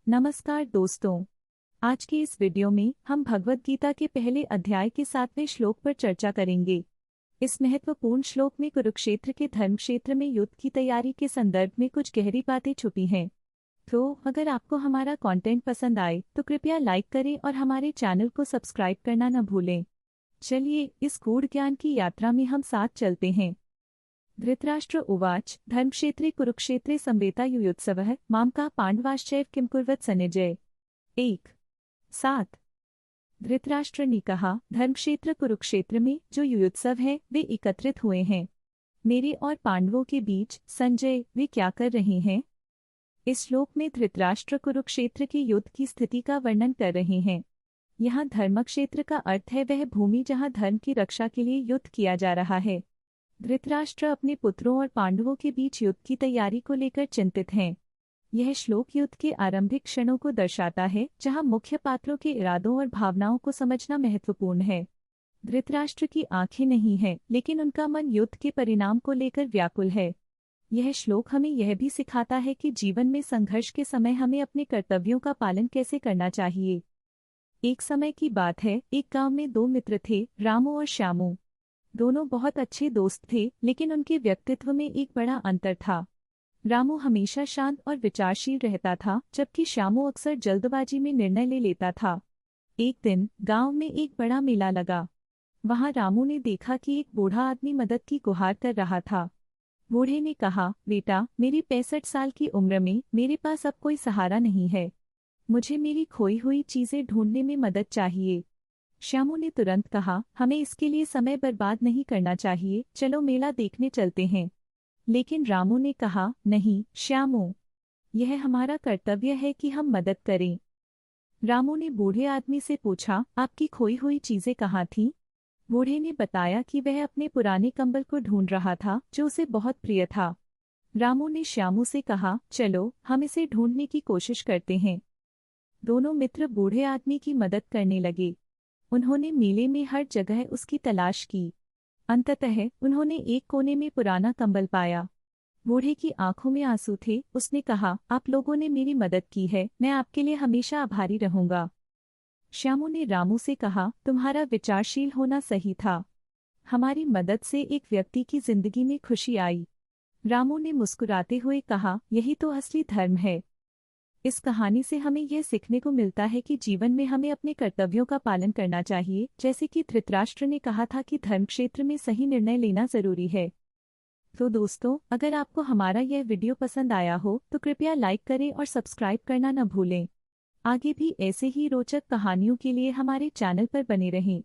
नमस्कार दोस्तों। आज के इस वीडियो में हम भगवद गीता के पहले अध्याय के 7वें श्लोक पर चर्चा करेंगे। इस महत्वपूर्ण श्लोक में कुरुक्षेत्र के धर्म क्षेत्र में युद्ध की तैयारी के संदर्भ में कुछ गहरी बातें छुपी हैं। तो अगर आपको हमारा कंटेंट पसंद आए तो कृपया लाइक करें और हमारे चैनल को सब्सक्राइब करना न भूलें। चलिए इस गूढ़ ज्ञान की यात्रा में हम साथ चलते हैं। धृतराष्ट्र उवाच धर्मक्षेत्रे कुरुक्षेत्रे संवेता युयुत्सवः मामका पांडवाश्चैव किं कुर्वत सनिजय। 1:7 धृतराष्ट्र ने कहा, धर्मक्षेत्र कुरुक्षेत्र में जो युयुत्सव है वे एकत्रित हुए हैं। मेरे और पांडवों के बीच संजय वे क्या कर रहे हैं। इस श्लोक में धृतराष्ट्र कुरुक्षेत्र के युद्ध की स्थिति का वर्णन कर रहे हैं। यहाँ धर्मक्षेत्र का अर्थ है वह भूमि जहाँ धर्म की रक्षा के लिए युद्ध किया जा रहा है। धृतराष्ट्र अपने पुत्रों और पांडवों के बीच युद्ध की तैयारी को लेकर चिंतित हैं। यह श्लोक युद्ध के आरंभिक क्षणों को दर्शाता है जहां मुख्य पात्रों के इरादों और भावनाओं को समझना महत्वपूर्ण है। धृतराष्ट्र की आंखें नहीं हैं, लेकिन उनका मन युद्ध के परिणाम को लेकर व्याकुल है। यह श्लोक हमें यह भी सिखाता है कि जीवन में संघर्ष के समय हमें अपने कर्तव्यों का पालन कैसे करना चाहिए। एक समय की बात है, एक गाँव में दो मित्र थे, रामू और श्यामू। दोनों बहुत अच्छे दोस्त थे, लेकिन उनके व्यक्तित्व में एक बड़ा अंतर था। रामू हमेशा शांत और विचारशील रहता था, जबकि श्यामू अक्सर जल्दबाजी में निर्णय ले लेता था। एक दिन गांव में एक बड़ा मेला लगा। वहां रामू ने देखा कि एक बूढ़ा आदमी मदद की गुहार कर रहा था। बूढ़े ने कहा, बेटा, मेरी 65 साल की उम्र में मेरे पास अब कोई सहारा नहीं है। मुझे मेरी खोई हुई चीजें ढूंढने में मदद चाहिए। श्यामू ने तुरंत कहा, हमें इसके लिए समय बर्बाद नहीं करना चाहिए, चलो मेला देखने चलते हैं। लेकिन रामू ने कहा, नहीं श्यामू, यह हमारा कर्तव्य है कि हम मदद करें। रामू ने बूढ़े आदमी से पूछा, आपकी खोई हुई चीजें कहाँ थीं? बूढ़े ने बताया कि वह अपने पुराने कंबल को ढूंढ रहा था जो उसे बहुत प्रिय था। रामू ने श्यामू से कहा, चलो हम इसे ढूंढने की कोशिश करते हैं। दोनों मित्र बूढ़े आदमी की मदद करने लगे। उन्होंने मेले में हर जगह उसकी तलाश की। अंततः उन्होंने एक कोने में पुराना कंबल पाया। बूढ़े की आंखों में आंसू थे। उसने कहा, आप लोगों ने मेरी मदद की है, मैं आपके लिए हमेशा आभारी रहूंगा। श्यामू ने रामू से कहा, तुम्हारा विचारशील होना सही था। हमारी मदद से एक व्यक्ति की जिंदगी में खुशी आई। रामू ने मुस्कुराते हुए कहा, यही तो असली धर्म है। इस कहानी से हमें यह सीखने को मिलता है कि जीवन में हमें अपने कर्तव्यों का पालन करना चाहिए, जैसे कि धृतराष्ट्र ने कहा था कि धर्म क्षेत्र में सही निर्णय लेना जरूरी है। तो दोस्तों, अगर आपको हमारा यह वीडियो पसंद आया हो तो कृपया लाइक करें और सब्सक्राइब करना न भूलें। आगे भी ऐसे ही रोचक कहानियों के लिए हमारे चैनल पर बने रहें।